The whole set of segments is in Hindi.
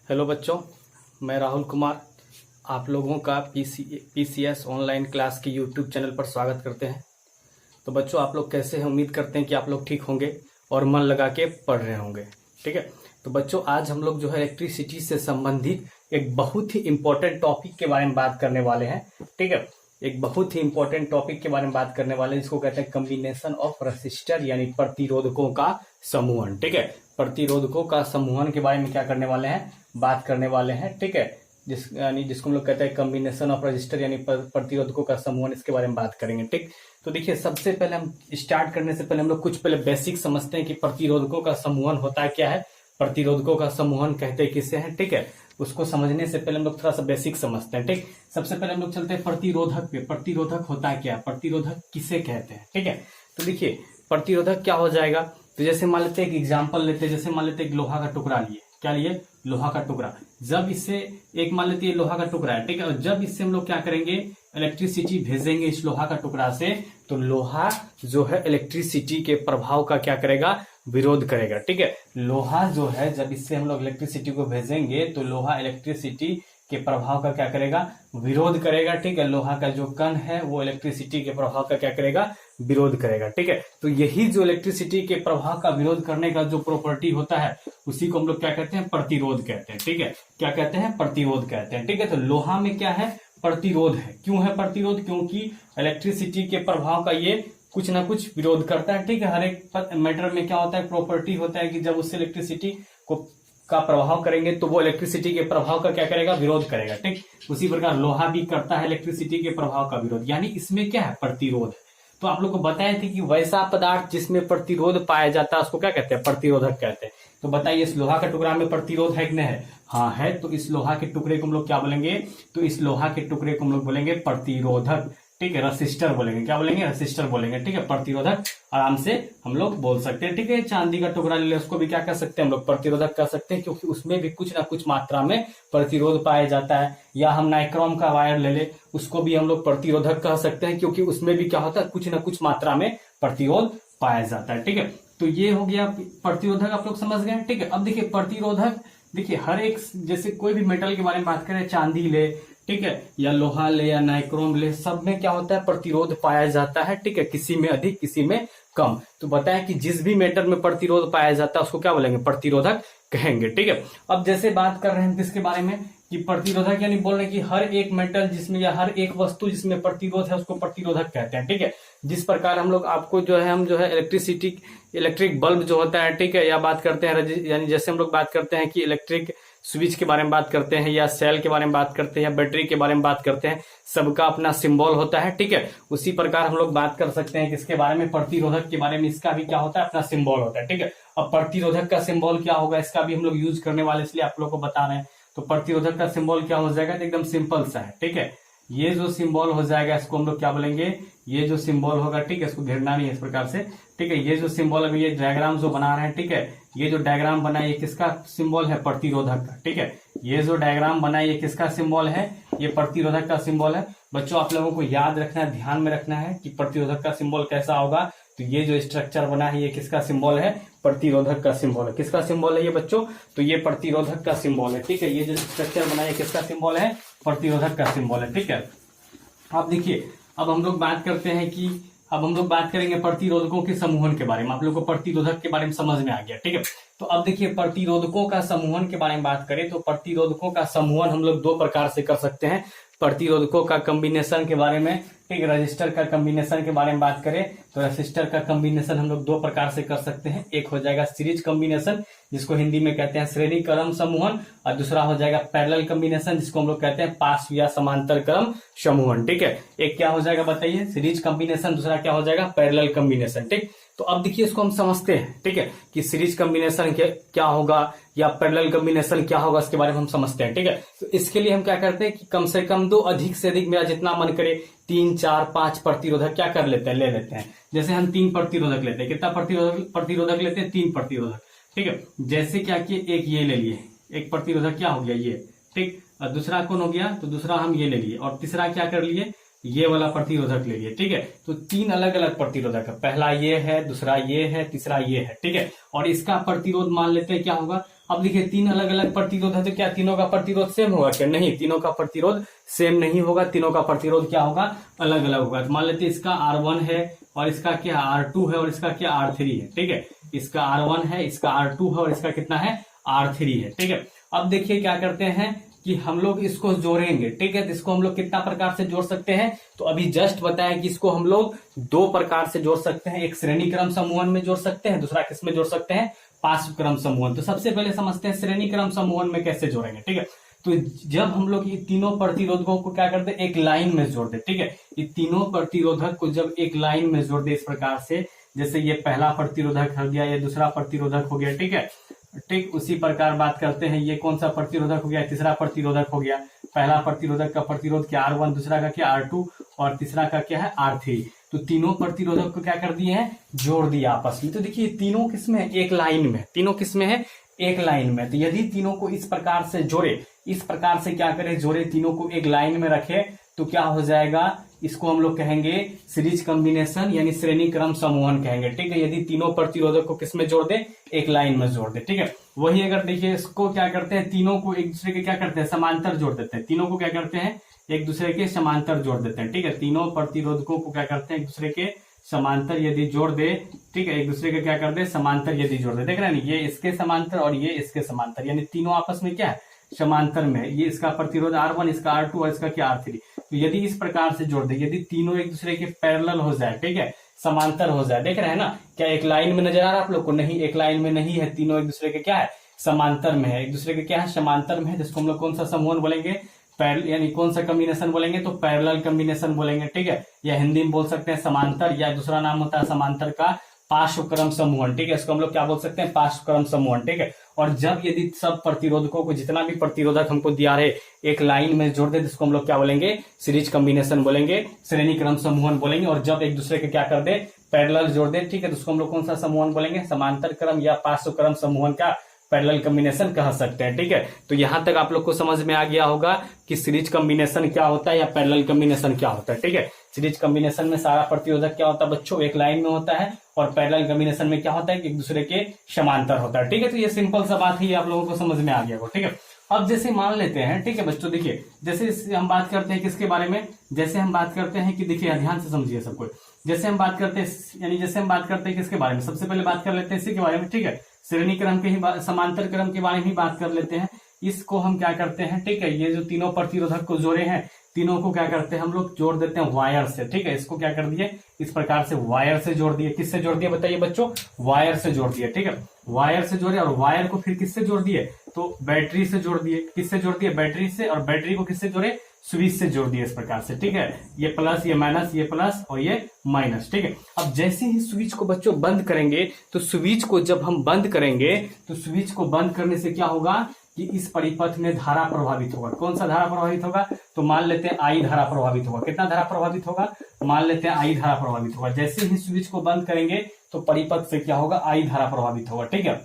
हेलो बच्चों, मैं राहुल कुमार आप लोगों का पीसीएस ऑनलाइन क्लास के यूट्यूब चैनल पर स्वागत करते हैं। तो बच्चों, आप लोग कैसे हैं? उम्मीद करते हैं कि आप लोग ठीक होंगे और मन लगा के पढ़ रहे होंगे। ठीक है, तो बच्चों आज हम लोग जो है इलेक्ट्रिसिटी से संबंधित एक बहुत ही इंपॉर्टेंट टॉपिक के बारे में बात करने वाले हैं। ठीक है, एक बहुत ही इंपॉर्टेंट टॉपिक के बारे में बात करने वाले हैं जिसको कहते हैं कम्बिनेशन ऑफ रेसिस्टर, यानी प्रतिरोधकों का समूहन। ठीक है, प्रतिरोधकों का समूहन के बारे में क्या करने वाले हैं, बात करने वाले हैं। ठीक है, जिसको हम लोग कहते हैं कम्बिनेशन ऑफ रजिस्टर यानी प्रतिरोधकों का समूहन, इसके बारे में बात करेंगे। ठीक, तो देखिए सबसे पहले हम स्टार्ट करने से पहले हम लोग कुछ पहले बेसिक समझते हैं कि प्रतिरोधकों का समूहन होता है क्या है, प्रतिरोधकों का समूहन कहते हैं किसे हैं। ठीक है, उसको समझने से पहले हम लोग थोड़ा सा बेसिक समझते हैं। ठीक, सबसे पहले हम लोग चलते हैं प्रतिरोधक पे। प्रतिरोधक होता है क्या, प्रतिरोधक किसे कहते हैं। ठीक है, तो देखिए प्रतिरोधक क्या हो जाएगा, तो जैसे मान लेते हैं एक एग्जाम्पल लेते हैं, जैसे मान लेते हैं एक लोहा का टुकड़ा लिए। क्या लिए, लोहा का टुकड़ा। जब इससे एक मान लेते हैं लोहा का टुकड़ा है, ठीक है, और जब इससे हम लोग क्या करेंगे, इलेक्ट्रिसिटी भेजेंगे इस लोहा का टुकड़ा से, तो लोहा जो है इलेक्ट्रिसिटी के प्रभाव का क्या करेगा, विरोध करेगा। ठीक है, लोहा जो है जब इससे हम लोग इलेक्ट्रिसिटी को भेजेंगे तो लोहा इलेक्ट्रिसिटी के प्रभाव का क्या करेगा, विरोध करेगा। ठीक है, लोहा का जो कण है वो इलेक्ट्रिसिटी के प्रभाव का क्या करेगा, विरोध करेगा। ठीक है, तो यही जो इलेक्ट्रिसिटी के प्रभाव का विरोध करने का जो प्रॉपर्टी होता है उसी को हम लोग क्या कहते हैं, प्रतिरोध कहते हैं। ठीक है, क्या कहते हैं, प्रतिरोध कहते हैं। ठीक है, तो लोहा में क्या है, प्रतिरोध है। क्यों है प्रतिरोध, क्योंकि इलेक्ट्रिसिटी के प्रभाव का ये कुछ ना कुछ विरोध करता है। ठीक है, हर एक मैटर में क्या होता है, प्रॉपर्टी होता है कि जब उससे इलेक्ट्रिसिटी का प्रभाव करेंगे तो वो इलेक्ट्रिसिटी के प्रभाव का क्या करेगा, विरोध करेगा। ठीक, उसी प्रकार लोहा भी करता है इलेक्ट्रिसिटी के प्रभाव का विरोध, यानी इसमें क्या है, प्रतिरोध है। तो आप लोग को बताए थे कि वैसा पदार्थ जिसमें प्रतिरोध पाया जाता है उसको क्या कहते हैं, प्रतिरोधक कहते हैं। तो बताइए इस लोहा का टुकड़ा में प्रतिरोध है कि नहीं है, हाँ है। तो इस लोहा के टुकड़े को हम लोग क्या बोलेंगे, तो इस लोहा के टुकड़े को हम लोग बोलेंगे प्रतिरोधक। ठीक है, रेसिस्टर बोलेंगे, क्या बोलेंगे, रेसिस्टर बोलेंगे। ठीक है, प्रतिरोधक आराम से हम लोग बोल सकते हैं। ठीक है, चांदी का टुकड़ा ले ले, उसको भी क्या कर सकते हैं हम लोग, प्रतिरोधक कर सकते हैं, क्योंकि उसमें भी कुछ ना कुछ मात्रा में प्रतिरोध पाया जाता है। या हम नाइक्रोम का वायर ले ले, उसको भी हम लोग प्रतिरोधक कह सकते हैं, क्योंकि उसमें भी क्या होता है, कुछ ना कुछ मात्रा में प्रतिरोध पाया जाता है। ठीक है, तो ये हो गया प्रतिरोधक, आप लोग समझ गए। ठीक है, अब देखिए प्रतिरोधक, देखिए हर एक, जैसे कोई भी मेटल के बारे में बात करें, चांदी ले, ठीक है, या लोहा ले या नाइक्रोम ले, सब में क्या होता है, प्रतिरोध पाया जाता है। ठीक है, किसी में अधिक किसी में कम। तो बताएं कि जिस भी मेटल में प्रतिरोध पाया जाता है उसको क्या बोलेंगे, प्रतिरोधक कहेंगे। ठीक है, अब जैसे बात कर रहे हैं किसके बारे में, कि प्रतिरोधक यानी बोल रहे हैं कि हर एक मेटल जिसमें या हर एक वस्तु जिसमें प्रतिरोध है उसको प्रतिरोधक कहते हैं। ठीक है, जिस प्रकार हम लोग आपको जो है, हम जो है इलेक्ट्रिक बल्ब जो होता है, ठीक है, या बात करते हैं, यानी जैसे हम लोग बात करते हैं कि इलेक्ट्रिक स्विच के बारे में बात करते हैं, या सेल के बारे में बात करते हैं, या बैटरी के बारे में बात करते हैं, सबका अपना सिंबल होता है। ठीक है, उसी प्रकार हम लोग बात कर सकते हैं किसके बारे में, प्रतिरोधक के बारे में, इसका भी क्या होता है, अपना सिंबल होता है। ठीक है, अब प्रतिरोधक का सिंबल क्या होगा, इसका भी हम लोग यूज करने वाले, इसलिए आप लोग को बता रहे हैं। तो प्रतिरोधक का सिंबल क्या हो जाएगा, तो एकदम सिंपल सा है। ठीक है, ये जो सिंबल हो जाएगा इसको हम लोग क्या बोलेंगे, ये जो सिंबल होगा, ठीक है, इसको घेरना नहीं है इस प्रकार से। ठीक है, ये जो सिंबल है, ये डायग्राम जो बना रहे हैं, ठीक है, ये जो डायग्राम बना है ये किसका सिंबल है, प्रतिरोधक का। ठीक है, ये जो डायग्राम बना है ये किसका सिंबल है, ये प्रतिरोधक का सिंबल है। बच्चों आप लोगों को याद रखना है, ध्यान में रखना है कि प्रतिरोधक का सिंबल कैसा होगा। तो ये जो स्ट्रक्चर बना है ये किसका सिंबल है, प्रतिरोधक का सिंबल है। किसका सिंबल है ये बच्चों, तो ये प्रतिरोधक का सिंबल है। ठीक है, ये जो स्ट्रक्चर बना है किसका सिंबल है, प्रतिरोधक का सिंबल है। ठीक है, अब देखिए, अब हम लोग बात करते हैं कि अब हम लोग बात करेंगे प्रतिरोधकों के समूहन के बारे में। आप लोग को प्रतिरोधक के बारे में समझ में आ गया। ठीक है, तो अब देखिए प्रतिरोधकों का समूहन के बारे में बात करें तो प्रतिरोधकों का समूहन हम लोग दो प्रकार से कर सकते हैं। प्रतिरोधकों का कॉम्बिनेशन के बारे में, ठीक, रजिस्टर का कॉम्बिनेशन के बारे में बात करें तो रजिस्टर का कॉम्बिनेशन हम लोग दो प्रकार से कर सकते हैं। एक हो जाएगा सीरीज कॉम्बिनेशन, जिसको हिंदी में कहते हैं श्रेणी क्रम समूहन, और दूसरा हो जाएगा पैरेलल कॉम्बिनेशन, जिसको हम लोग कहते हैं पास या समांतर क्रम समूहन। ठीक है, एक क्या हो जाएगा बताइए, सीरीज कॉम्बिनेशन, दूसरा क्या हो जाएगा, पैरेलल कॉम्बिनेशन। ठीक, तो अब देखिए इसको हम समझते हैं। ठीक है, कि सीरीज कॉम्बिनेशन क्या होगा या पैरेलल कॉम्बिनेशन क्या होगा, इसके बारे में हम समझते हैं। ठीक है, तो इसके लिए हम क्या करते हैं कि कम से कम दो, अधिक से अधिक, मेरा जितना मन करे 3, 4, 5 प्रतिरोधक क्या कर लेते हैं, ले लेते हैं। जैसे हम 3 प्रतिरोधक लेते हैं, कितना प्रतिरोधक लेते हैं, 3 प्रतिरोधक। ठीक है, जैसे क्या किए, एक ये ले लिए, एक प्रतिरोधक क्या हो गया ये, ठीक, और दूसरा कौन हो गया, तो दूसरा हम ये ले लिए, और तीसरा क्या कर लिए, ये वाला प्रतिरोधक ले लिए। ठीक है, तो 3 अलग अलग प्रतिरोधक है, पहला ये है, दूसरा ये है, तीसरा ये है। ठीक है, और इसका प्रतिरोध मान लेते हैं क्या होगा, अब देखिए तीन अलग अलग प्रतिरोध है तो क्या तीनों का प्रतिरोध सेम होगा क्या? नहीं, तीनों का प्रतिरोध सेम नहीं होगा, तीनों का प्रतिरोध क्या होगा? अलग अलग होगा। तो मान लेते हैं इसका R1 है और इसका क्या R2 है और इसका क्या R3 है। ठीक है, इसका R1 है, इसका R2 है और इसका कितना है? R3 है। ठीक है, अब देखिए क्या करते हैं कि हम लोग इसको जोड़ेंगे। ठीक है, तो इसको हम लोग कितना प्रकार से जोड़ सकते हैं? तो अभी जस्ट बताया कि इसको हम लोग दो प्रकार से जोड़ सकते हैं, एक श्रेणी क्रम समूहन में जोड़ सकते हैं, दूसरा किस में जोड़ सकते हैं? पार्श्व क्रम समूहन। तो सबसे पहले समझते हैं श्रेणी क्रम समूहन में कैसे जोड़ेंगे। ठीक है, तो जब हम लोग ये तीनों प्रतिरोधकों को क्या करते हैं? एक लाइन में जोड़ दे। ठीक है, ये तीनों प्रतिरोधक को जब एक लाइन में जोड़ दे इस प्रकार से, जैसे ये पहला प्रतिरोधक हो गया, ये दूसरा प्रतिरोधक हो गया। ठीक है, ठीक उसी प्रकार बात करते हैं, ये कौन सा प्रतिरोधक हो गया? तीसरा प्रतिरोधक हो गया। पहला प्रतिरोधक का प्रतिरोध क्या? R1, दूसरा का क्या? R2 और तीसरा का क्या है? R3। तो तीनों प्रतिरोधक को क्या कर दिए हैं? जोड़ दिया आपस में। तो देखिए तीनों किसमें है? एक लाइन में। तीनों किसमें है? एक लाइन में। तो यदि तीनों को इस प्रकार से जोड़े, इस प्रकार से क्या करें? जोड़े, तीनों को एक लाइन में रखे, तो क्या हो जाएगा? इसको हम लोग कहेंगे सीरीज कॉम्बिनेशन यानी श्रेणी क्रम समूहन कहेंगे। ठीक है, यदि तीनों प्रतिरोधक को किसमें जोड़ दे? एक लाइन में जोड़ दे। ठीक है, वही अगर देखिए इसको क्या करते हैं? तीनों को एक दूसरे के क्या करते हैं? समांतर जोड़ देते हैं। तीनों को क्या करते हैं? एक दूसरे के समांतर जोड़ देते हैं। ठीक है, तीनों प्रतिरोधकों को क्या करते हैं? एक दूसरे के समांतर यदि जोड़ दे, ठीक है, एक दूसरे के क्या कर दे? समांतर यदि जोड़ दे। देख रहे हैं ये इसके समांतर और ये इसके समांतर, यानी तीनों आपस में क्या है? समांतर में। ये इसका प्रतिरोध R1, इसका R2 और इसका क्या? R3। तो यदि इस प्रकार से जोड़ दे, यदि तीनों एक दूसरे के पैरेलल हो जाए, ठीक है, समांतर हो जाए, देख रहे हैं ना? क्या एक लाइन में नजर आ रहा है आप लोग को? नहीं, एक लाइन में नहीं है, तीनों एक दूसरे के क्या है? समांतर में है। एक दूसरे के क्या है? समांतर में है, जिसको हम लोग कौन सा समूहन बोलेंगे? यानी कौन सा कॉम्बिनेशन बोलेंगे? तो पैरेलल कॉम्बिनेशन बोलेंगे। ठीक है, या हिंदी में बोल सकते हैं समांतर, या दूसरा नाम होता है समांतर का पार्श्व क्रम समूहन। ठीक है, इसको हम लोग क्या बोल सकते हैं? पार्श्व क्रम समूहन। ठीक है, और जब यदि सब प्रतिरोधकों को, जितना भी प्रतिरोधक हमको दिया रहे, एक लाइन में जोड़ दे, जिसको हम लोग क्या बोलेंगे? सीरीज कॉम्बिनेशन बोलेंगे, श्रेणी क्रम समूहन बोलेंगे। और जब एक दूसरे के क्या कर दे? पैरेलल जोड़ दे, ठीक है, तो उसको हम लोग कौन सा समूहन बोलेंगे? समांतर क्रम या पार्श्व क्रम समूहन का पैरेलल कॉम्बिनेशन कह सकते हैं। ठीक है, तो यहां तक आप लोग को समझ में आ गया होगा कि सीरीज कॉम्बिनेशन क्या होता है या पैरेलल कॉम्बिनेशन क्या होता है। ठीक है, सीरीज कॉम्बिनेशन में सारा प्रतिरोधक क्या होता है बच्चों? एक लाइन में होता है, और पैरेलल कॉम्बिनेशन में क्या होता है? कि एक दूसरे के समांतर होता है। ठीक है, तो ये सिंपल सा बात ही आप लोगों को समझ में आ गया होगा। ठीक है, अब जैसे मान लेते हैं, ठीक है बच्चों, देखिए जैसे हम बात करते हैं किसके बारे में? जैसे हम बात करते हैं कि देखिए ध्यान से समझिए सब कुछ। जैसे हम बात करते हैं, यानी जैसे हम बात करते हैं किसके बारे में? सबसे पहले बात कर लेते हैं इसी के बारे में। ठीक है, श्रेणी क्रम के ही समांतर क्रम के बारे में ही बात कर लेते हैं। इसको हम क्या करते हैं? ठीक है, ये जो तीनों प्रतिरोधक को जोड़े हैं, तीनों को क्या करते हैं? हम लोग जोड़ देते हैं वायर से। ठीक है, इसको क्या कर दिए? इस प्रकार से वायर से जोड़ दिए। किससे जोड़ दिए बताइए बच्चों? वायर से जोड़ दिए। ठीक है, वायर से जोड़े, और वायर को फिर किससे जोड़ दिए? तो बैटरी से जोड़ दिए। किससे जोड़ दिए? बैटरी से। और बैटरी को किससे जोड़े? स्विच से जोड़ दिए इस प्रकार से। ठीक है, ये प्लस, ये माइनस, ये प्लस और ये माइनस। ठीक है, अब जैसे ही स्विच को बच्चों बंद करेंगे, तो स्विच को जब हम बंद करेंगे, तो स्विच को बंद करने से क्या होगा? कि इस परिपथ में धारा प्रभावित होगा। कौन सा धारा प्रभावित होगा? तो मान लेते हैं आई धारा प्रभावित होगा। कितना धारा प्रभावित होगा? मान लेते हैं आई धारा प्रभावित होगा। जैसे ही स्विच को बंद करेंगे, तो परिपथ से क्या होगा? आई धारा प्रभावित होगा। ठीक है,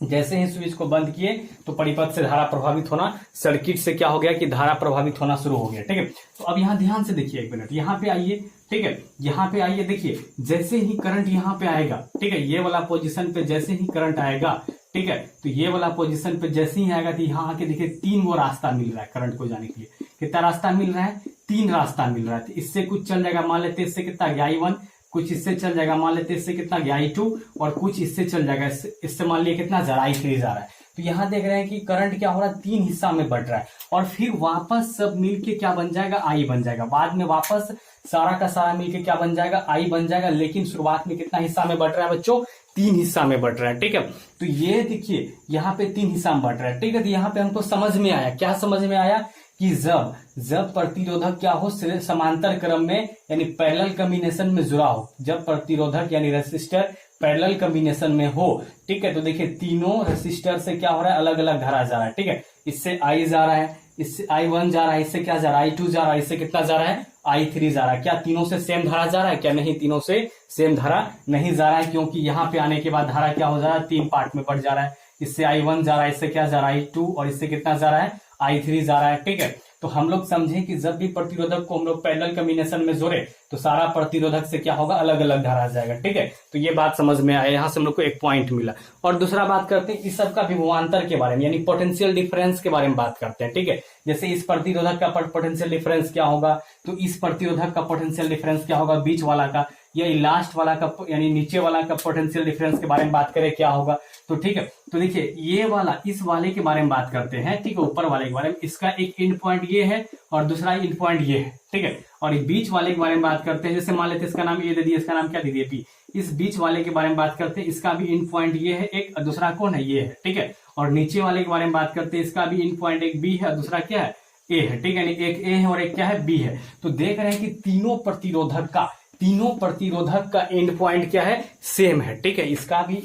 जैसे ही स्विच को बंद किए, तो परिपथ से धारा प्रभावित होना, सर्किट से क्या हो गया? कि धारा प्रभावित होना शुरू हो गया। ठीक है, तो अब यहाँ ध्यान से देखिए, एक मिनट यहाँ पे आइए। ठीक है, यहाँ पे आइए, देखिए जैसे ही करंट यहाँ पे आएगा, ठीक है, ये वाला पोजीशन पे जैसे ही करंट आएगा, ठीक है, तो ये वाला पोजीशन पे जैसे ही आएगा, तो यहाँ आके देखिए तीन वो रास्ता मिल रहा है करंट को जाने के लिए। कितना रास्ता मिल रहा है? तीन रास्ता मिल रहा है। इससे कुछ चल जाएगा, मान लेते इससे कितना गया I1, कुछ इससे चल जाएगा, मान लेते इससे कितना गया I2, और कुछ इससे चल जाएगा, इससे मान लिया कितना जा रहा I3 जा रहा है। तो यहाँ देख रहे हैं कि करंट क्या हो रहा है? तीन हिस्सा में बढ़ रहा है, और फिर वापस सब मिलके क्या बन जाएगा? I बन जाएगा। बाद में वापस सारा का सारा मिलके क्या बन जाएगा? I बन जाएगा। लेकिन शुरुआत में कितना हिस्सा में बढ़ रहा है बच्चों? तीन हिस्सा में बढ़ रहा है। ठीक है, तो ये देखिए यहाँ पे तीन हिस्सा में बढ़ रहा है। ठीक है, तो यहाँ पे हमको समझ में आया, क्या समझ में आया? कि जब प्रतिरोधक क्या हो? समांतर क्रम में यानी पैरेलल कॉम्बिनेशन में जुड़ा हो। जब प्रतिरोधक यानी रेसिस्टर पैरेलल कॉम्बिनेशन में हो, ठीक है, तो देखिए तीनों रेसिस्टर से क्या हो रहा है? अलग अलग धारा जा रहा है। ठीक है, इससे I जा रहा है, इससे I1 जा रहा है, इससे क्या जा रहा है? I2 जा रहा है, इससे कितना जा रहा है? I3 जा रहा है। क्या तीनों से सेम धारा जा रहा है? क्या नहीं, तीनों से सेम धारा नहीं जा रहा है, क्योंकि यहाँ पे आने के बाद धारा क्या हो जा रहा है? तीन पार्ट में बढ़ जा रहा है। इससे I1 जा रहा है, इससे क्या जा रहा है? I2, और इससे कितना जा रहा है? I3 जा रहा है। ठीक है, तो तो हम लोग समझे कि जब भी प्रतिरोधक को हम लोग पैरेलल कॉम्बिनेशन में जोड़े तो सारा प्रतिरोधक से क्या होगा, अलग अलग धारा आ जाएगा। ठीक है, तो ये बात समझ में आया, यहां से हम लोग को एक पॉइंट मिला। और दूसरा बात करते हैं इस सब का विभवांतर के बारे में, यानी पोटेंशियल डिफरेंस के बारे में बात करते हैं। ठीक है, जैसे इस प्रतिरोधक का पोटेंशियल डिफरेंस क्या होगा, तो इस प्रतिरोधक का पोटेंशियल डिफरेंस क्या होगा बीच वाला का, या लास्ट वाला का यानी नीचे वाला का पोटेंशियल डिफरेंस के बारे में बात करें क्या होगा। तो ठीक है, तो देखिए ये वाला इस वाले के बारे में बात करते हैं। ठीक है, ऊपर वाले के बारे में, इसका एक एंड पॉइंट ये है और दूसरा एंड पॉइंट ये है। ठीक है, और एक बीच वाले के बारे में बात करते हैं। जैसे मान लेते हैं इसका नाम ए दे दिए, इसका नाम क्या दे दिए पी। इस बीच वाले के बारे में बात करते हैं, इसका भी एंड पॉइंट ये है एक, और दूसरा कौन है, ये है। ठीक है, और नीचे वाले के बारे में बात करते हैं, इसका भी एंड पॉइंट एक बी है और दूसरा क्या है, ए है। ठीक है, एक ए है और एक क्या है, बी है। तो देख रहे हैं कि तीनों प्रतिरोधक का एंड पॉइंट क्या है, सेम है। ठीक है, इसका भी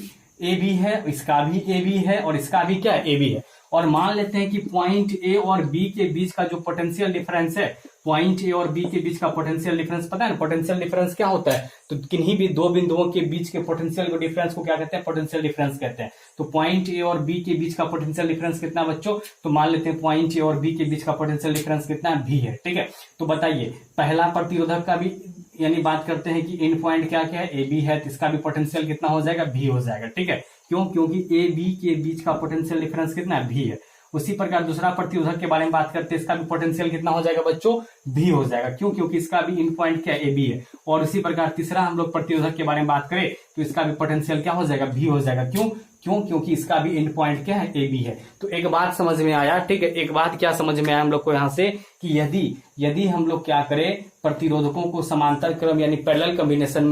ए बी है, इसका भी ए बी है और इसका भी क्या है, ए बी है। और मान लेते हैं कि पॉइंट ए और बी के बीच का जो पोटेंशियल डिफरेंस है, पॉइंट ए और बी के बीच का पोटेंशियल डिफरेंस पता है ना, पोटेंशियल डिफरेंस क्या होता है, तो किन्हीं भी दो बिंदुओं के बीच के पोटेंशियल डिफरेंस को क्या कहते हैं, पोटेंशियल डिफरेंस कहते हैं। तो पॉइंट ए और बी के बीच का पोटेंशियल डिफरेंस कितना बच्चों, तो मान लेते हैं पॉइंट ए और बी के बीच का पोटेंशियल डिफरेंस कितना भी है। ठीक है, तो बताइए पहला प्रतिरोधक का भी यानी बात करते हैं कि एंड पॉइंट क्या क्या है, ए बी है, तो इसका भी पोटेंशियल कितना हो जाएगा, भी हो जाएगा। ठीक है, क्यों, क्योंकि ए बी के बीच का पोटेंशियल डिफरेंस कितना है, भी है। उसी प्रकार दूसरा प्रतिरोधक के बारे में बात करते हैं, इसका भी पोटेंशियल कितना हो जाएगा बच्चों, भी हो जाएगा। क्यों, क्योंकि इसका भी एंड पॉइंट क्या है, ए बी है। और उसी प्रकार तीसरा हम लोग प्रतिरोधक के बारे में बात करें तो इसका भी पोटेंशियल क्या हो जाएगा, भी हो जाएगा। क्यों, क्योंकि इसका भी एंड पॉइंट क्या है, ए बी है। तो एक बात समझ में आया। ठीक है, एक बात क्या समझ में आया हम लोग को यहाँ से कि यदि हम लोग क्या करें, प्रतिरोधकों को समांतर क्रम यानी पैरेलल कॉम्बिनेशन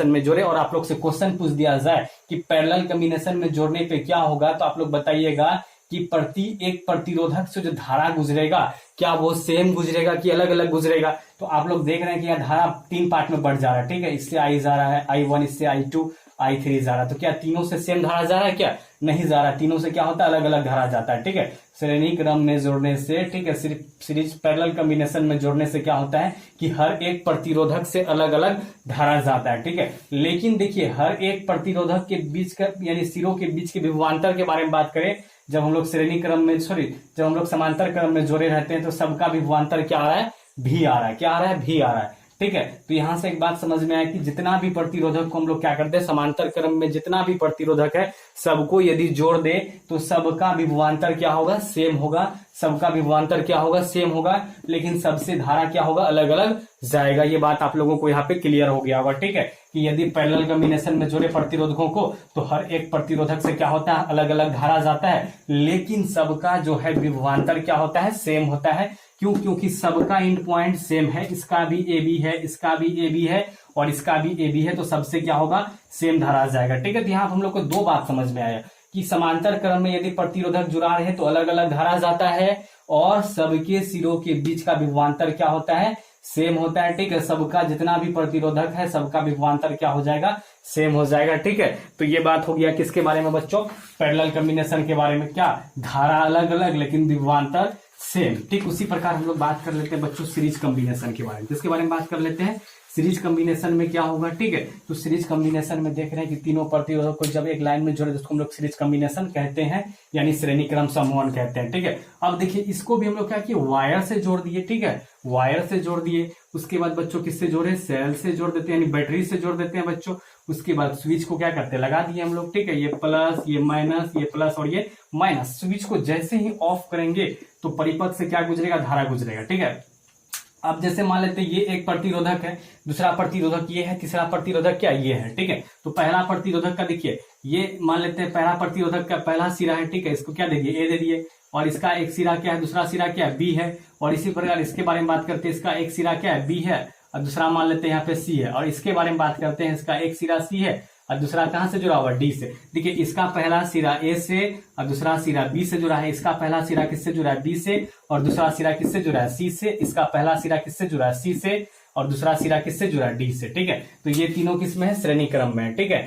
में जोड़े और आप लोग से क्वेश्चन पूछ दिया जाए कि पैरेलल कॉम्बिनेशन में जोड़ने पे क्या होगा, तो आप लोग बताइएगा कि एक प्रतिरोधक से जो धारा गुजरेगा क्या वो सेम गुजरेगा कि अलग अलग गुजरेगा। तो आप लोग देख रहे हैं कि यह धारा 3 पार्ट में बढ़ जा रहा है। ठीक है, इससे आई जा रहा है I1, इससे I2, I3 जा रहा है। तो क्या तीनों से सेम धारा जा रहा है, क्या नहीं जा रहा है, तीनों से क्या होता है, अलग अलग धारा जाता है। ठीक है, श्रेणी क्रम में जोड़ने से, ठीक है, सीरीज पैरेलल कॉम्बिनेशन में जोड़ने से क्या होता है कि हर एक प्रतिरोधक से अलग अलग धारा जाता है। ठीक है, लेकिन देखिए हर एक प्रतिरोधक के बीच का यानी सिरों के बीच के विभवांतर के बारे में बात करें, जब हम लोग जब हम लोग समांतर क्रम में जोड़े रहते हैं तो सबका विभवांतर क्या आ रहा है, भी आ रहा है। क्या आ रहा है, भी आ रहा है। ठीक है, तो यहां से एक बात समझ में आया कि जितना भी प्रतिरोधक को हम लोग क्या करते हैं, समांतर क्रम में जितना भी प्रतिरोधक है सबको यदि जोड़ दे तो सबका विभवांतर क्या होगा, सेम होगा। सबका विभवांतर क्या होगा, सेम होगा, लेकिन सबसे धारा क्या होगा, अलग अलग जाएगा। ये बात आप लोगों को यहाँ पे क्लियर हो गया होगा। ठीक है, कि यदि पैरेलल कॉम्बिनेशन में जोड़े प्रतिरोधकों को तो हर एक प्रतिरोधक से क्या होता है, अलग अलग धारा जाता है, लेकिन सबका जो है विभवांतर क्या होता है, सेम होता है। क्यों, क्योंकि सबका एंड पॉइंट सेम है, इसका भी ए बी है, इसका भी ए बी है और इसका भी ए बी है, तो सबसे क्या होगा, सेम धारा आ जाएगा। ठीक है, तो यहाँ हम लोग को दो बात समझ में आया कि समांतर क्रम में यदि प्रतिरोधक जुड़ा रहे तो अलग अलग धारा जाता है और सबके सिरों के बीच का विभवांतर क्या होता है, सेम होता है। ठीक है, सबका जितना भी प्रतिरोधक है सबका विभवांतर क्या हो जाएगा, सेम हो जाएगा। ठीक है, तो ये बात हो गया किसके बारे में बच्चों, पैरेलल कॉम्बिनेशन के बारे में। क्या धारा अलग अलग लेकिन विभवांतर सेम। ठीक, उसी प्रकार हम लोग बात कर लेते हैं बच्चों सीरीज कॉम्बिनेशन के बारे में। किसके बारे में बात कर लेते हैं, सीरीज कॉम्बिनेशन में क्या होगा। ठीक है, तो सीरीज कॉम्बिनेशन में देख रहे हैं कि तीनों प्रतिरोधक को जब एक लाइन में जोड़े जिसको हम लोग सीरीज कॉम्बिनेशन कहते हैं, यानी श्रेणी क्रम समूहन कहते हैं। ठीक है, अब देखिए इसको भी हम लोग क्या किए, वायर से जोड़ दिए। ठीक है, वायर से जोड़ दिए। उसके बाद बच्चों किससे जोड़े, सेल से जोड़ देते हैं, यानी बैटरी से जोड़ देते हैं बच्चों। उसके बाद स्विच को क्या करते हैं, लगा दिए हम लोग। ठीक है, ये प्लस, ये माइनस, ये प्लस और ये माइनस। स्विच को जैसे ही ऑफ करेंगे तो परिपथ से क्या गुजरेगा, धारा गुजरेगा। ठीक है, अब जैसे मान लेते हैं ये एक प्रतिरोधक है, दूसरा प्रतिरोधक ये है, तीसरा प्रतिरोधक क्या ये है। ठीक है, तो पहला प्रतिरोधक का देखिए, ये मान लेते हैं पहला प्रतिरोधक का पहला सिरा है। ठीक है, इसको क्या दे दिए, ए दे दिए, और इसका एक सिरा क्या है, दूसरा सिरा क्या है, बी है। और इसी प्रकार इसके बारे में बात करते हैं, इसका एक सिरा क्या है, बी है, और दूसरा मान लेते हैं यहाँ पे सी है। और इसके बारे में बात करते हैं, इसका एक सिरा सी है और दूसरा कहां से जुड़ा हुआ, डी से। देखिए इसका पहला सिरा ए से और दूसरा सिरा बी से जुड़ा है। इसका पहला सिरा किससे जुड़ा है, बी से, और दूसरा सिरा किससे जुड़ा है, सी से। इसका पहला सिरा किससे जुड़ा है, सी से, और दूसरा सिरा किससे जुड़ा है, डी से। ठीक है, तो ये तीनों किस में है, श्रेणी क्रम में है। ठीक है,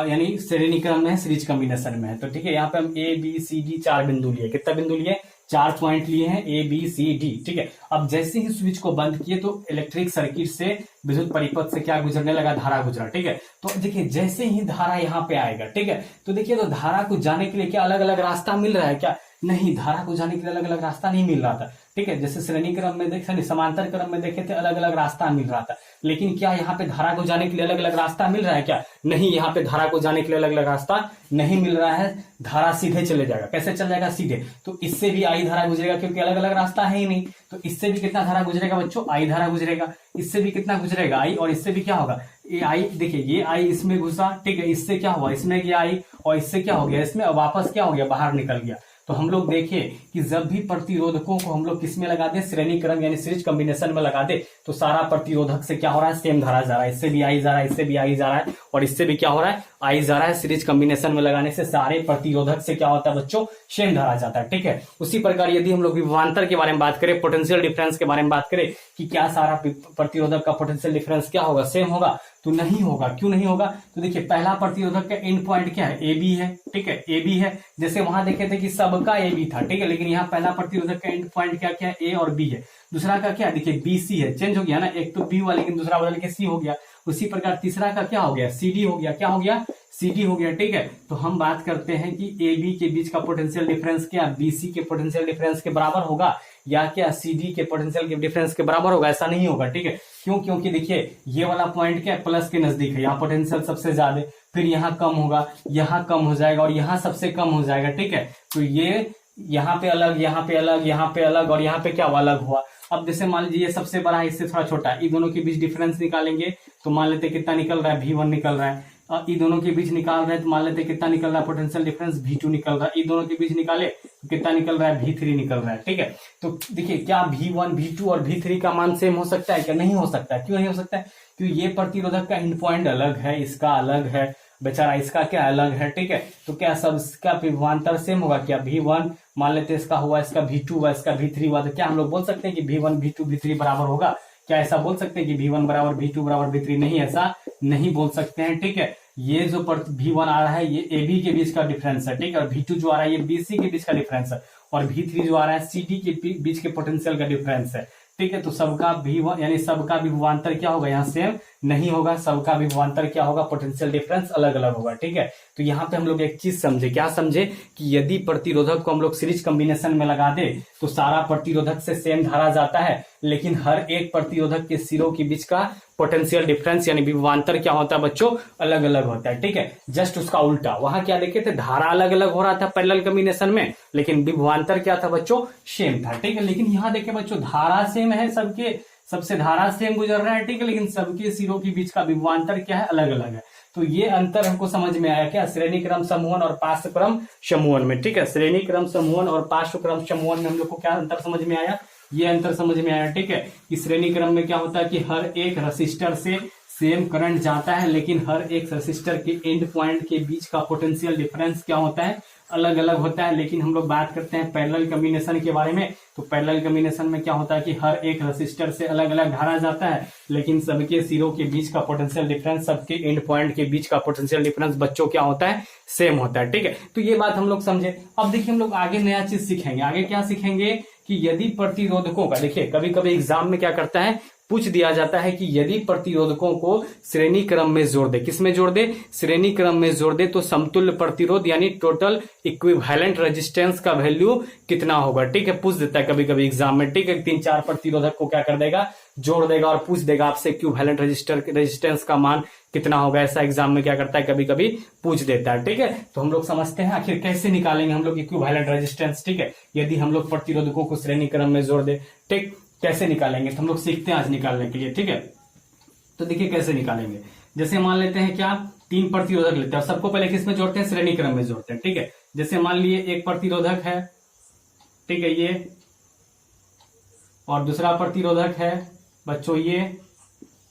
यानी श्रेणी क्रम में है, सीरीज कॉम्बिनेशन में है। तो ठीक है, यहाँ पे हम ए बी सी डी 4 बिंदु लिए। कितना बिंदु लिए, 4 पॉइंट लिए हैं, ए बी सी डी। ठीक है, अब जैसे ही स्विच को बंद किए तो इलेक्ट्रिक सर्किट से विद्युत परिपथ से क्या गुजरने लगा, धारा गुजरा। ठीक है, तो देखिए जैसे ही धारा यहाँ पे आएगा, ठीक है, तो देखिए तो धारा को जाने के लिए क्या अलग अलग रास्ता मिल रहा है, क्या नहीं, धारा को जाने के लिए अलग अलग रास्ता नहीं मिल रहा था। ठीक है, जैसे श्रेणी क्रम में देखे, समांतर क्रम में देखे थे अलग अलग रास्ता मिल रहा था, लेकिन क्या यहाँ पे धारा को जाने के लिए अलग अलग रास्ता मिल रहा है क्या? नहीं, यहाँ पे धारा को जाने के लिए अलग अलग रास्ता नहीं मिल रहा है। धारा सीधे चले जाएगा। कैसे चल जाएगा? सीधे। तो इससे भी आई धारा गुजरेगा, क्योंकि अलग अलग रास्ता है ही नहीं। तो इससे भी कितना धारा गुजरेगा बच्चों? आई धारा गुजरेगा। इससे भी कितना गुजरेगा? आई। और इससे भी क्या होगा? ये आई, देखिए ये आई इसमें घुसा, ठीक है, इससे क्या हुआ? इसमें गया आई, और इससे क्या हो गया? इसमें, और वापस क्या हो गया? बाहर निकल गया। तो हम लोग देखिए कि जब भी प्रतिरोधकों को हम लोग किस में लगा दे? श्रेणी क्रम यानी सीरीज कॉम्बिनेशन में लगा दे, तो सारा प्रतिरोधक से क्या हो रहा है? सेम धारा जा रहा है। इससे भी आई जा रहा है, इससे भी आई जा रहा है, और इससे भी क्या हो रहा है? आई जा रहा है। सीरीज कॉम्बिनेशन में लगाने से सारे प्रतिरोधक से क्या होता है बच्चों? सेम धारा जाता है। ठीक है, उसी प्रकार यदि हम लोग विभवांतर के बारे में बात करें, पोटेंशियल डिफरेंस के बारे में बात करें कि क्या सारा प्रतिरोधक का पोटेंशियल डिफरेंस क्या होगा? सेम होगा? तो नहीं होगा। क्यों नहीं होगा? तो देखिए पहला प्रतिरोधक का एंड पॉइंट क्या है? ए बी है। ठीक है, ए बी है। जैसे वहां देखे थे कि सबका ए बी था, ठीक है, लेकिन यहाँ पहला प्रतिरोधक का एंड पॉइंट क्या क्या है? ए और बी है। दूसरा का क्या? देखिए बी सी है। चेंज हो गया ना, एक तो बी हुआ लेकिन दूसरा बदल के सी हो गया। उसी प्रकार तीसरा का क्या हो गया? सी डी हो गया। क्या हो गया? सी डी हो गया। ठीक है, तो हम बात करते हैं कि ए बी के बीच का पोटेंशियल डिफरेंस क्या बी सी के पोटेंशियल डिफरेंस के बराबर होगा, या क्या सी डी के पोटेंशियल के डिफरेंस के बराबर होगा? ऐसा नहीं होगा। ठीक है, क्यों? क्योंकि देखिए ये वाला पॉइंट क्या है? प्लस के नजदीक है, यहाँ पोटेंशियल सबसे ज्यादा, फिर यहाँ कम होगा, यहाँ कम हो जाएगा, और यहाँ सबसे कम हो जाएगा। ठीक है, तो ये यहाँ पे अलग, यहाँ पे अलग, यहाँ पे अलग, और यहाँ पे क्या हुआ? अलग हुआ। अब जैसे मान लीजिए ये सबसे बड़ा है, इससे थोड़ा छोटा है, इन दोनों के बीच डिफरेंस निकालेंगे तो मान लेते कितना निकल रहा है? V1 निकल रहा है। और इन दोनों के बीच निकाल रहे हैं तो मान लेते कितना निकल रहा है? पोटेंशियल डिफरेंस V2 निकल रहा है। इन दोनों के बीच निकाले तो कितना निकल रहा है? V3 निकल रहा है। ठीक है, तो देखिए क्या V1, V2 और V3 का मान सेम हो सकता है क्या? नहीं हो सकता है। क्यों नहीं हो सकता है? क्योंकि ये प्रतिरोधक का एंड पॉइंट अलग है, इसका अलग है बेचारा, इसका क्या अलग है। ठीक है, तो क्या सबका विभवांतर सेम होगा क्या? V1 मान लेते इसका हुआ, इसका V2 हुआ, इसका V3 हुआ, तो क्या हम लोग बोल सकते हैं कि V1 V2 V3 बराबर होगा? क्या ऐसा बोल सकते हैं कि V1 बराबर V2 बराबर V3? नहीं, ऐसा नहीं बोल सकते हैं। ठीक है, ये जो V1 आ रहा है ये AB के बीच का डिफरेंस है। ठीक है, और V2 जो आ रहा है ये BC के बीच का डिफरेंस है, और V3 जो आ रहा है CD के बीच के पोटेंशियल का डिफरेंस है। ठीक है, तो सबका V1 यानी सबका विभवांतर क्या होगा? यहाँ सेम नहीं होगा। सबका विभवांतर क्या होगा? पोटेंशियल डिफरेंस अलग अलग होगा। ठीक है, तो यहाँ पे हम लोग एक चीज समझे। क्या समझे? कि यदि प्रतिरोधक को हम लोग सीरीज कॉम्बिनेशन में लगा दे तो सारा प्रतिरोधक से सेम धारा जाता है, लेकिन हर एक प्रतिरोधक के सिरों के बीच का पोटेंशियल डिफरेंस यानी विभवांतर क्या होता है बच्चों? अलग अलग होता है। ठीक है, जस्ट उसका उल्टा। वहां क्या देखे थे? धारा अलग अलग हो रहा था पैरेलल कॉम्बिनेशन में, लेकिन विभवांतर क्या था बच्चों? सेम था। ठीक है, लेकिन यहाँ देखे बच्चों धारा सेम है, सबके सबसे धारा सेम गुजर रहा है। ठीक है, लेकिन सबके सिरों के बीच का विभवांतर क्या है? अलग अलग है। तो ये अंतर हमको समझ में आया क्या? श्रेणी क्रम समूहन और पार्श्व क्रम समूहन में। ठीक है, श्रेणी क्रम समूहन और पार्श्व क्रम समूहन में हम लोग को क्या अंतर समझ में आया? ये अंतर समझ में आया। ठीक है, कि श्रेणी क्रम में क्या होता है कि हर एक रेसिस्टर से सेम करंट जाता है, लेकिन हर एक रेसिस्टर के एंड पॉइंट के बीच का पोटेंशियल डिफरेंस क्या होता है? अलग अलग होता है। लेकिन हम लोग बात करते हैं पैरेलल कॉम्बिनेशन के बारे में, तो पैरेलल कॉम्बिनेशन में क्या होता है कि हर एक रेसिस्टर से अलग अलग धारा जाता है, लेकिन सबके सिरों के बीच का पोटेंशियल डिफरेंस, सबके एंड पॉइंट के बीच का पोटेंशियल डिफरेंस बच्चों क्या होता है? सेम होता है। ठीक है, तो ये बात हम लोग समझे। अब देखिए हम लोग आगे नया चीज सीखेंगे। आगे क्या सीखेंगे कि यदि प्रतिरोधकों का, देखिए कभी कभी एग्जाम में क्या करता है, पूछ दिया जाता है कि यदि प्रतिरोधकों को श्रेणी क्रम में जोड़ दे, किसमें जोड़ दे? श्रेणी क्रम में जोड़ दे, तो समतुल्य प्रतिरोध यानी टोटल इक्विवेलेंट रेजिस्टेंस का वैल्यू कितना होगा? ठीक है, पूछ देता है कभी कभी एग्जाम में। ठीक है, 3-4 प्रतिरोधक को क्या कर देगा? जोड़ देगा और पूछ देगा आपसे इक्विवेलेंट रेजिस्टेंस का मान कितना होगा। ऐसा एग्जाम में क्या करता है? कभी कभी पूछ देता है। ठीक है, तो हम लोग समझते हैं आखिर कैसे निकालेंगे हम लोग इक्विवेलेंट रेजिस्टेंस। ठीक है, यदि हम लोग प्रतिरोधकों को श्रेणी क्रम में जोड़ दे, ठीक, कैसे निकालेंगे? तो हम लोग सीखते हैं आज निकालने के लिए। ठीक है, तो देखिए कैसे निकालेंगे। जैसे मान लेते हैं क्या, 3 प्रतिरोधक लेते हैं और सबको पहले किस में जोड़ते हैं? श्रेणी क्रम में जोड़ते हैं। ठीक है, जैसे मान लिए एक प्रतिरोधक है, ठीक है, ये, और दूसरा प्रतिरोधक है बच्चों ये,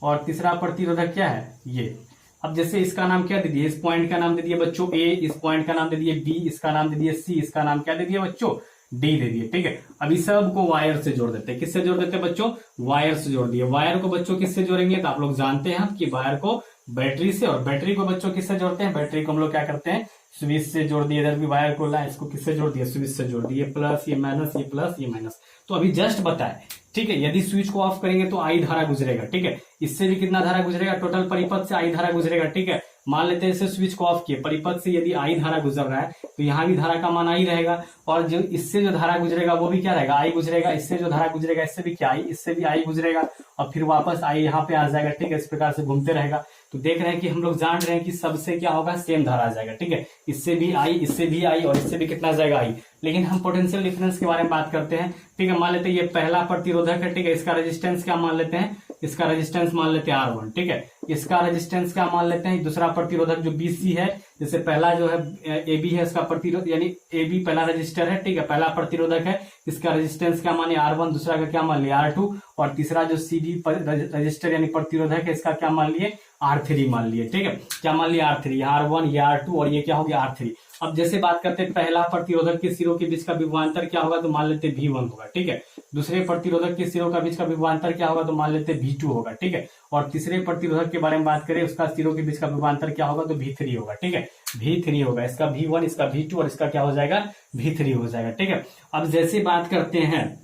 और तीसरा प्रतिरोधक क्या है? ये। अब जैसे इसका नाम क्या दे दिए? इस पॉइंट का नाम दे दिए बच्चों A, इस पॉइंट का नाम दे दिए B, इसका नाम दे दिए C, इसका नाम क्या दे दिए बच्चों? D दे दिए। ठीक है, अभी सबको वायर से जोड़ देते हैं। किससे जोड़ देते हैं बच्चों? वायर से जोड़ दिए। वायर को बच्चों किससे जोड़ेंगे? तो आप लोग जानते हैं कि वायर को बैटरी से, और बैटरी को बच्चों किससे जोड़ते हैं? बैटरी को हम लोग क्या करते हैं? स्विच से जोड़ दिए। इधर भी वायर को ला, इसको किससे जोड़ दिया? स्विच से जोड़ दिए। प्लस ये माइनस, ये प्लस ये माइनस। तो अभी जस्ट बताए। ठीक है, यदि स्विच को ऑफ करेंगे तो आई धारा गुजरेगा। ठीक है, इससे भी कितना धारा गुजरेगा? टोटल परिपथ से आई धारा गुजरेगा। ठीक है, मान लेते हैं इसे स्विच को ऑफ किए, परिपथ से यदि आई धारा गुजर रहा है तो यहाँ भी धारा का मान आई रहेगा, और जो इससे जो धारा गुजरेगा वो भी क्या रहेगा, आई गुजरेगा। इससे जो धारा गुजरेगा इससे भी क्या आई, इससे भी आई गुजरेगा, और फिर वापस आई यहाँ पे आ जाएगा। ठीक है, इस प्रकार से घूमते रहेगा। तो देख रहे हैं कि हम लोग जान रहे हैं कि सबसे क्या होगा, सेम धारा आ जाएगा। ठीक है, इससे भी आई, इससे भी आई, और इससे भी कितना जाएगा, आई। लेकिन हम पोटेंशियल डिफरेंस के बारे में बात करते हैं। ठीक है, मान लेते हैं ये पहला प्रतिरोधक है। ठीक है, इसका रेजिस्टेंस क्या मान लेते हैं, इसका रेजिस्टेंस मान लेते हैं R1। ठीक है, इसका रेजिस्टेंस क्या मान लेते हैं, दूसरा प्रतिरोधक जो BC है, जैसे पहला जो है AB है, इसका प्रतिरोध यानी AB पहला रजिस्टर है। ठीक है, पहला प्रतिरोधक है, इसका रेजिस्टेंस क्या माने R1, दूसरा का क्या मान लिया R2, और तीसरा जो CD रजिस्टर यानी प्रतिरोधक है, इसका क्या मान लिए, R3 मान लिए। ठीक है, क्या मान लिया, R3, R1, ये R2 और ये क्या हो गया, R3। अब जैसे बात करते हैं पहला प्रतिरोधक के सिरों के बीच का विभवांतर क्या होगा, तो मान लेते V1 होगा। ठीक है, दूसरे प्रतिरोधक के सिरों का बीच का विभवांतर क्या होगा, तो मान लेते V2 होगा। ठीक है, और तीसरे प्रतिरोधक के बारे में बात करें, उसका सिरों के बीच का विभवांतर क्या होगा, तो V3 होगा। ठीक है, V3 होगा, इसका V1, इसका V2 और इसका क्या हो जाएगा, V3 हो जाएगा। ठीक है, अब जैसे बात करते हैं,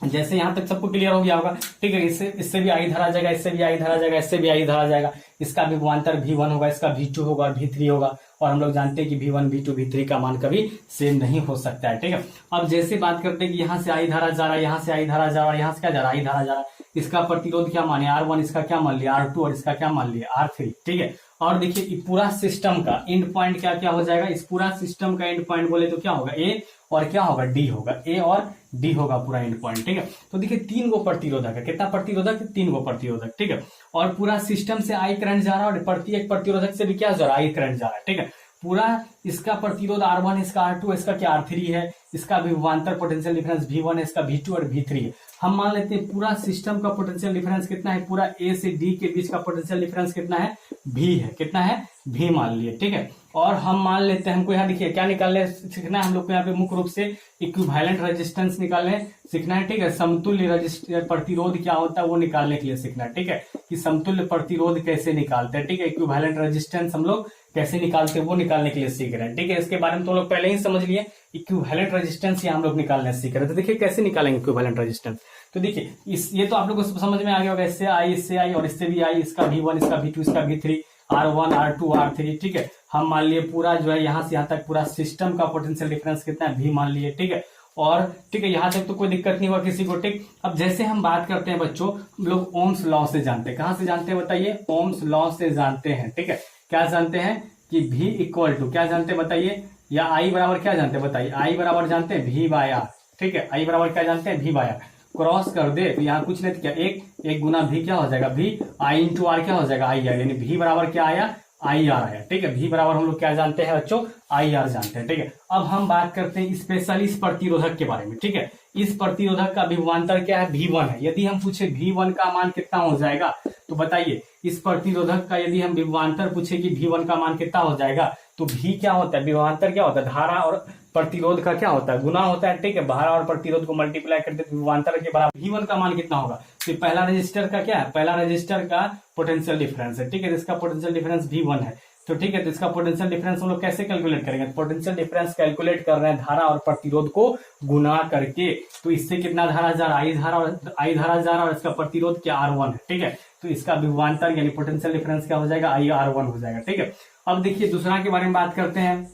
जैसे यहां तक सबको क्लियर हो गया होगा। ठीक है, इससे भी आई धारा जाएगा, इससे भी आई धारा जाएगा, इससे भी आई धारा जाएगा, इसका विभवांतर V1 होगा, इसका V2 होगा और V3 होगा। और हम लोग जानते हैं कि V1, V2, V3 का मान कभी सेम नहीं हो सकता है। ठीक है, अब जैसे बात करते हैं कि यहाँ से आई धारा जा रहा है, यहाँ से आई धारा जा रहा है, यहाँ से क्या जा रहा है, आई धारा जा रहा है, इसका प्रतिरोध क्या माने R1, इसका क्या मान लिया R2 और इसका क्या मान लिया R3। ठीक है, और देखिए पूरा सिस्टम का एंड पॉइंट क्या क्या हो जाएगा, इस पूरा सिस्टम का एंड पॉइंट बोले तो क्या होगा, ए और क्या होगा, डी होगा, ए और डी होगा पूरा एंड पॉइंट। ठीक है, तो देखिए 3 गो प्रतिरोधक है, कितना प्रतिरोधक है, 3 गो प्रतिरोधक। ठीक है, और पूरा सिस्टम से आई करंट जा रहा है, और प्रत्येक प्रतिरोधक से भी क्या जा रहा है, आई करंट जा रहा है। ठीक है, पूरा इसका प्रतिरोध R1, इसका R2, इसका क्या R3 है, इसका विभवांतर पोटेंशियल डिफरेंस V1 है, इसका V2 और V3 है। हम मान लेते हैं पूरा सिस्टम का पोटेंशियल डिफरेंस कितना है, पूरा ए से डी के बीच का पोटेंशियल डिफरेंस कितना है, V है, कितना है, V मान लिए। ठीक है, और हम मान लेते हैं, हमको यहाँ देखिए क्या निकालने सीखना है, हम लोग को यहाँ पे मुख्य रूप से इक्विवेलेंट रेजिस्टेंस निकालने सीखना है। ठीक है, समतुल्य रजिस्टर प्रतिरोध क्या होता है वो निकालने के लिए सीखना है। ठीक है, कि समतुल्य प्रतिरोध कैसे निकालते हैं। ठीक है, इक्विवेलेंट रेजिस्टेंस हम लोग कैसे निकालते हैं वो निकालने के लिए सीख रहे हैं। ठीक है, इसके बारे में तो लोग पहले ही समझ लिए, इक्विवेलेंट रेजिस्टेंस हम लोग निकालने सीख रहे हैं। तो देखिए कैसे निकालेंगे इक्विवेलेंट रेजिस्टेंस, तो देखिए ये तो आप लोग को समझ में आ गया होगा, इससे आई और इससे भी आई, इसका V1, इसका V2, इसका V3, R1, R2, R3। ठीक है, हम मान लिए पूरा जो है यहाँ से यहाँ तक पूरा सिस्टम का पोटेंशियल डिफरेंस कितना है, V मान लिए। ठीक है, और ठीक है यहाँ तक तो कोई दिक्कत नहीं हुआ किसी को। ठीक, अब जैसे हम बात करते हैं बच्चों, हम लोग ओम्स लॉ से जानते हैं, कहाँ से जानते हैं बताइए, ओम्स लॉ से जानते हैं। ठीक है, क्या जानते हैं कि V इक्वल टू क्या जानते हैं बताइए, या I बराबर क्या जानते हैं बताइए, I बराबर जानते हैं V बाय R। ठीक है, I बराबर क्या जानते हैं, V बाय R। क्रॉस कर दे तो यहाँ कुछ नहीं तो क्या, एक गुना V क्या हो जाएगा, V I इंटू R क्या हो जाएगा, I R, यानी V बराबर क्या आया, IR आया। ठीक है, V बराबर हम लोग क्या जानते हैं बच्चों, IR जानते हैं। ठीक है, अब हम बात करते हैं स्पेशली इस प्रतिरोधक के बारे में। ठीक है, इस प्रतिरोधक का विभवांतर क्या है, V1 है। यदि हम पूछे V1 का मान कितना हो जाएगा, तो बताइए इस प्रतिरोधक का यदि हम विभवांतर पूछे कि V1 का मान कितना हो जाएगा, तो V क्या होता है, विभवांतर क्या होता है, धारा और प्रतिरोध का क्या होता है, गुना होता है। ठीक है, धारा और प्रतिरोध को मल्टीप्लाई करते तो विभवांतर के बराबर V1 का मान कितना होगा, तो पहला रजिस्टर का क्या है, पहला रजिस्टर का पोटेंशियल डिफरेंस है। ठीक है, इसका पोटेंशियल डिफरेंस V1 है। तो ठीक है, तो इसका पोटेंशियल डिफरेंस हम लोग कैसे कैलकुलेट करेंगे, पोटेंशियल डिफरेंस कैलकुलेट कर रहे हैं धारा और प्रतिरोध को गुना करके। तो इससे कितना धारा जा रहा है, आई धारा जा रहा है, और इसका प्रतिरोध क्या R1 है। ठीक है, तो इसका विभवांतर यानी पोटेंशियल डिफरेंस क्या हो जाएगा, IR1 हो जाएगा। ठीक है, अब देखिए दूसरा के बारे में बात करते हैं,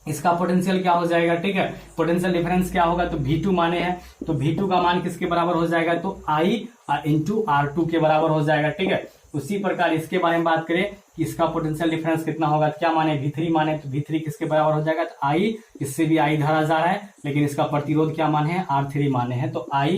इसका पोटेंशियल क्या हो जाएगा। ठीक है, पोटेंशियल डिफरेंस क्या होगा, तो V2 माने हैं, तो V2 का मान किसके बराबर हो जाएगा, तो I इंटू R2 के बराबर हो जाएगा। ठीक है, उसी प्रकार इसके बारे में बात करें कि इसका पोटेंशियल डिफरेंस कितना होगा, क्या माने, V3 माने, तो V3 किसके बराबर हो जाएगा, तो I, इससे भी I धारा जा रहा है, लेकिन इसका प्रतिरोध क्या माने हैं, R3 माने हैं, तो I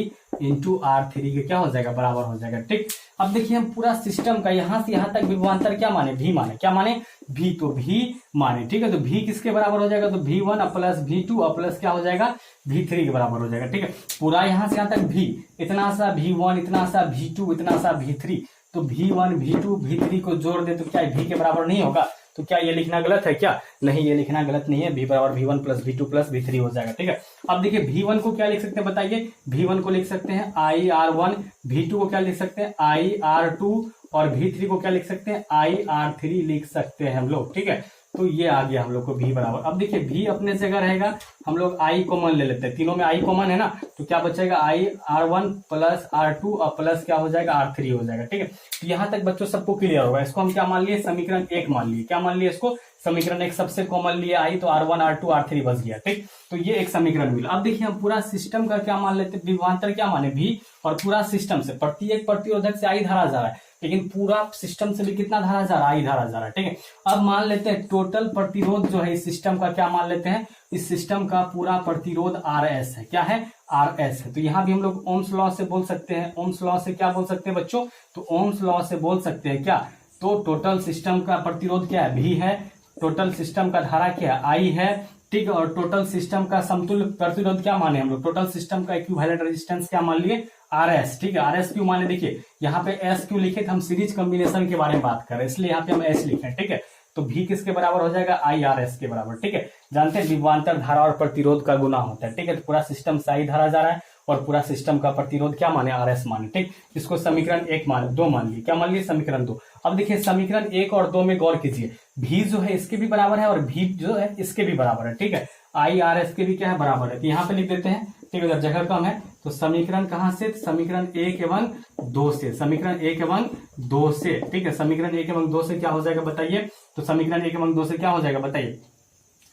इंटू R3 के क्या हो जाएगा, बराबर हो जाएगा। ठीक, अब देखिए हम पूरा सिस्टम का यहाँ से यहाँ तक विभवांतर क्या माने, V माने, क्या माने, V, तो V माने। ठीक है, तो V किसके बराबर हो जाएगा, तो V1 प्लस V2 प्लस क्या हो जाएगा, V3 के बराबर हो जाएगा। ठीक है, पूरा यहाँ से यहाँ तक V, इतना सा V1, इतना सा V2, इतना सा V3, तो V1, V2, V3 को जोड़ दे तो क्या V के बराबर नहीं होगा, तो क्या ये लिखना गलत है क्या, नहीं, ये लिखना गलत नहीं है, V बराबर V1 plus V2 plus V3 हो जाएगा। ठीक है, अब देखिए V1 को क्या लिख सकते हैं बताइए, V1 को लिख सकते हैं IR1, V2 को क्या लिख सकते हैं IR2, और V3 को क्या लिख सकते हैं IR3 लिख सकते हैं हम लोग। ठीक है, तो ये आ गया हम लोग को v बराबर। अब देखिए v अपने जगह रहेगा, हम लोग i कॉमन ले लेते हैं, तीनों में i कॉमन है ना, तो क्या बचेगा i r1 प्लस r2 और प्लस क्या हो जाएगा r3 हो जाएगा। ठीक है, तो यहाँ तक बच्चों सबको क्लियर होगा। इसको हम क्या मान लिए, समीकरण 1 मान लिए। क्या मान लिए इसको, समीकरण 1 सबसे कॉमन लिए i, तो r1 r2 r3 बच गया। ठीक, तो ये एक समीकरण मिला। अब देखिए हम पूरा सिस्टम का क्या मान लेते हैं, विभवांतर क्या माने v, और पूरा सिस्टम से प्रत्येक प्रतिरोधक से i धारा जा रहा है, लेकिन पूरा सिस्टम से भी कितना धारा जा रहा है, i धारा जा रहा है। ठीक है, अब मान लेते हैं टोटल प्रतिरोध जो है इस सिस्टम का, क्या मान लेते हैं, इस सिस्टम का पूरा प्रतिरोध RS है। क्या है, RS है। तो यहां भी हम लोग ओम्स लॉ से बोल सकते हैं, ओम्स लॉ से क्या बोल सकते हैं बच्चों, तो ओम्स लॉ से बोल सकते हैं क्या, तो टोटल सिस्टम का प्रतिरोध क्या है, V है, टोटल सिस्टम का धारा क्या है, I है। ठीक है, और टोटल सिस्टम का समतुल्य प्रतिरोध क्या माने हम लोग, टोटल सिस्टम का इक्विवेलेंट रेजिस्टेंस क्या मान लिए, RS। ठीक है, RS क्यों माने, देखिए यहाँ पे S क्यों लिखे, तो हम सीरीज कॉम्बिनेशन के बारे में बात कर रहे हैं, इसलिए यहाँ पे हम S लिखे। ठीक है, तो V किसके बराबर हो जाएगा, IRS के बराबर। ठीक है, जानते हैं विभवांतर धारा और प्रतिरोध का गुना होता है। ठीक है, तो पूरा सिस्टम से I धारा जा रहा है और पूरा सिस्टम का प्रतिरोध क्या माने, RS माने। ठीक, इसको समीकरण 1 मान 2 मान लिए, क्या मान लिए, समीकरण 2। अब देखिए समीकरण 1 और 2 में गौर कीजिए, V जो है इसके भी बराबर है और V जो है इसके भी बराबर है। ठीक है, IRS के भी क्या है, बराबर है, तो यहाँ पे लिख देते हैं। ठीक है, जगह कम है तो समीकरण कहां से, समीकरण 1 एवं 2 से, समीकरण 1 एवं 2 से। ठीक है, समीकरण 1 एवं 2 से क्या हो जाएगा बताइए, तो समीकरण 1 एवं 2 से क्या हो जाएगा बताइए,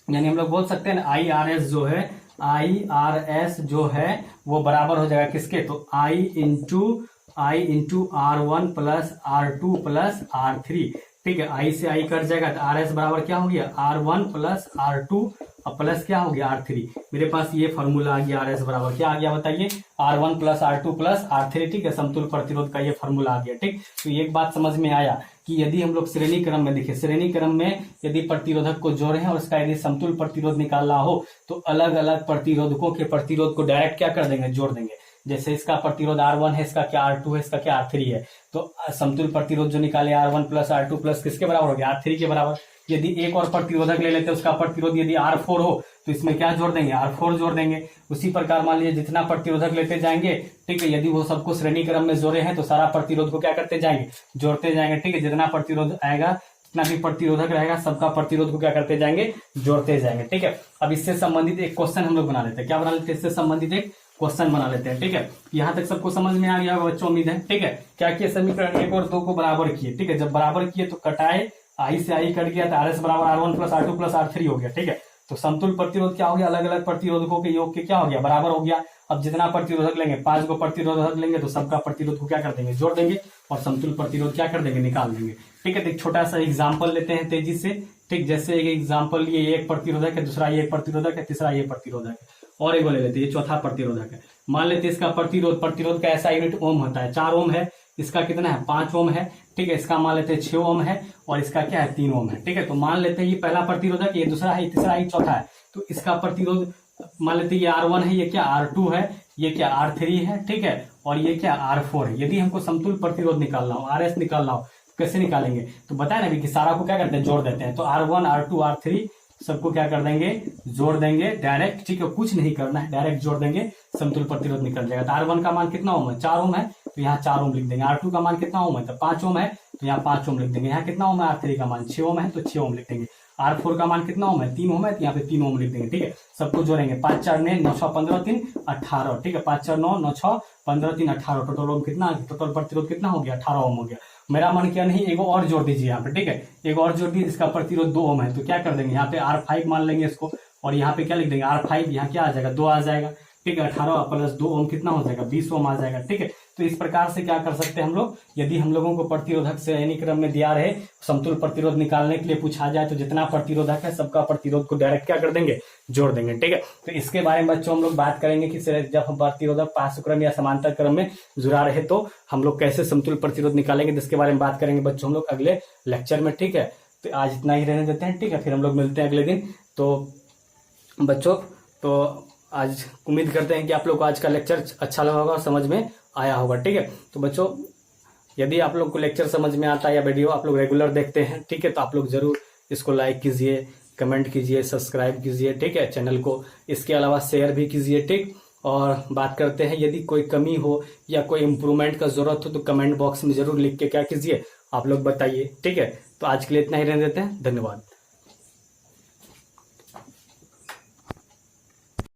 यानी हम लोग बोल सकते हैं IRS जो है, IRS जो है वो बराबर हो जाएगा किसके, तो I into R1 plus R2 plus R3। ठीक है, I से I कट जाएगा तो RS बराबर क्या हो गया, R1 प्लस R2 और प्लस क्या हो गया, R3। मेरे पास ये फॉर्मूला आ गया, RS बराबर क्या आ गया बताइए, R1 plus R2 plus R3। ठीक है, समतुल्य प्रतिरोध का ये फॉर्मूला आ गया। ठीक, तो एक बात समझ में आया कि यदि हम लोग श्रेणी क्रम में देखिए, श्रेणी क्रम में यदि प्रतिरोधक को जोड़े हैं और उसका यदि समतुल्य प्रतिरोध निकालना हो तो अलग अलग प्रतिरोधकों के प्रतिरोध को डायरेक्ट क्या कर देंगे, जोड़ देंगे। जैसे इसका प्रतिरोध R1 है, इसका क्या R2 है, इसका क्या R3 है, तो समतुल्य प्रतिरोध जो निकाले R1 प्लस R2 प्लस किसके बराबर हो गया, R3 के बराबर। यदि एक और प्रतिरोधक ले लेते हैं, उसका प्रतिरोध यदि R4 हो तो इसमें क्या जोड़ देंगे, R4 जोड़ देंगे। उसी प्रकार मान लीजिए जितना प्रतिरोधक लेते जाएंगे, ठीक है, यदि वो सबको श्रेणी क्रम में जोड़े हैं तो सारा प्रतिरोध को क्या करते जाएंगे, जोड़ते जाएंगे। ठीक है, जितना प्रतिरोध आएगा, जितना भी प्रतिरोधक रहेगा, सबका प्रतिरोध को क्या करते जाएंगे, जोड़ते जाएंगे। ठीक है, अब इससे संबंधित एक क्वेश्चन हम लोग बना लेते हैं। क्या बना लेते हैं, इससे संबंधित एक क्वेश्चन बना लेते हैं। ठीक है, यहाँ तक सबको समझ में आ गया होगा बच्चों, उम्मीद है। ठीक है, क्या किए, समीकरण 1 और 2 को बराबर किए। ठीक है, जब बराबर किए तो कटाए, I से I कट गया तो RS बराबर R1 plus R2 plus R3 हो गया। ठीक है, तो समतुल्य प्रतिरोध क्या हो गया, अलग अलग प्रतिरोधकों के योग के क्या हो गया, बराबर हो गया। अब जितना प्रतिरोधक लेंगे, 5 को प्रतिरोधक लेंगे तो सबका प्रतिरोध को क्या कर देंगे, जोड़ देंगे और समतुल्य प्रतिरोध क्या कर देंगे, निकाल देंगे। ठीक है, तो एक छोटा सा एग्जाम्पल लेते हैं तेजी से। ठीक, जैसे एक एग्जाम्पल लिए, एक प्रतिरोधक है, दूसरा ये प्रतिरोधक है, तीसरा ये प्रतिरोधक है, और एक ले लेते हैं, ये चौथा प्रतिरोधक है। मान लेते हैं इसका प्रतिरोध का ऐसा यूनिट ओम होता है, 4 ओम है, इसका कितना है, 5 ओम है। ठीक है, इसका मान लेते हैं 6 ओम है और इसका क्या है, 3 ओम है। ठीक है, तो मान लेते हैं ये पहला प्रतिरोधक, ये दूसरा है, ये तीसरा, ये चौथा है। तो इसका प्रतिरोध मान लेते हैं ये R1 है, ये क्या R2 है, ये क्या R3 है। ठीक है, और ये क्या R4 है। यदि हमको समतुल्य प्रतिरोध निकालना हो, RS निकालना हो, तो कैसे निकालेंगे, तो बताया ना कि सारा को क्या करते हैं, जोड़ देते हैं। तो R1 R2 R3 सबको क्या कर देंगे, जोड़ देंगे डायरेक्ट। ठीक है, कुछ नहीं करना है, डायरेक्ट जोड़ देंगे, समतुल्य प्रतिरोध निकल जाएगा। तो R1 का मान कितना ओम है, 4 ओम है, तो यहाँ 4 ओम लिख देंगे। R2 का मान कितना ओम है, तो 5 ओम है, तो यहाँ 5 ओम लिख देंगे। यहाँ कितना ओम है, R3 का मान 6 ओम है, तो 6 ओम लिख देंगे। R4 का मान कितना ओम है, 3 ओम है, तो यहाँ पे 3 ओम लिख देंगे। ठीक है, सबको जोड़ेंगे, 5 4 9 6 15 3 18। ठीक है, 5 4 9 9 6 15 3 18, टोटल ओम कितना, टोटल प्रतिरोध कितना हो गया, 18 ओम हो गया। मेरा मन किया नहीं, एक और जोड़ दीजिए यहाँ पे। ठीक है, एक और जोड़ दीजिए, इसका प्रतिरोध 2 ओम है, तो क्या कर देंगे, यहाँ पे R5 मान लेंगे इसको, और यहाँ पे क्या लिख देंगे, R5, यहाँ क्या आ जाएगा, 2 आ जाएगा। ठीक है, 18 प्लस 2 ओम कितना हो जाएगा, 20 ओम आ जाएगा। ठीक है, तो इस प्रकार से क्या कर सकते हैं हम लोग, यदि हम लोगों को प्रतिरोधक से श्रेणी क्रम में दिया रहे, समतुल्य प्रतिरोध निकालने के लिए पूछा जाए, तो जितना प्रतिरोधक है सबका प्रतिरोध को डायरेक्ट क्या कर देंगे, जोड़ देंगे। ठीक है, तो इसके बारे में बच्चों हम लोग बात करेंगे कि जब हम प्रतिरोधक पार्श्व क्रम या समांतर क्रम में जुड़ा रहे तो हम लोग कैसे समतुल्य प्रतिरोध निकालेंगे, जिसके बारे में बात करेंगे बच्चों हम लोग अगले लेक्चर में। ठीक है, तो आज इतना ही रहने देते हैं। ठीक है, फिर हम लोग मिलते हैं अगले दिन। तो बच्चों, तो आज उम्मीद करते हैं कि आप लोग को आज का लेक्चर अच्छा लगा होगा और समझ में आया होगा। ठीक है, तो बच्चों, यदि आप लोग को लेक्चर समझ में आता है या वीडियो आप लोग रेगुलर देखते हैं, ठीक है, तो आप लोग जरूर इसको लाइक कीजिए, कमेंट कीजिए, सब्सक्राइब कीजिए। ठीक है, चैनल को, इसके अलावा शेयर भी कीजिए। ठीक, और बात करते हैं, यदि कोई कमी हो या कोई इम्प्रूवमेंट का जरूरत हो तो कमेंट बॉक्स में जरूर लिख के क्या कीजिए, आप लोग बताइए। ठीक है, तो आज के लिए इतना ही रहने देते हैं, धन्यवाद।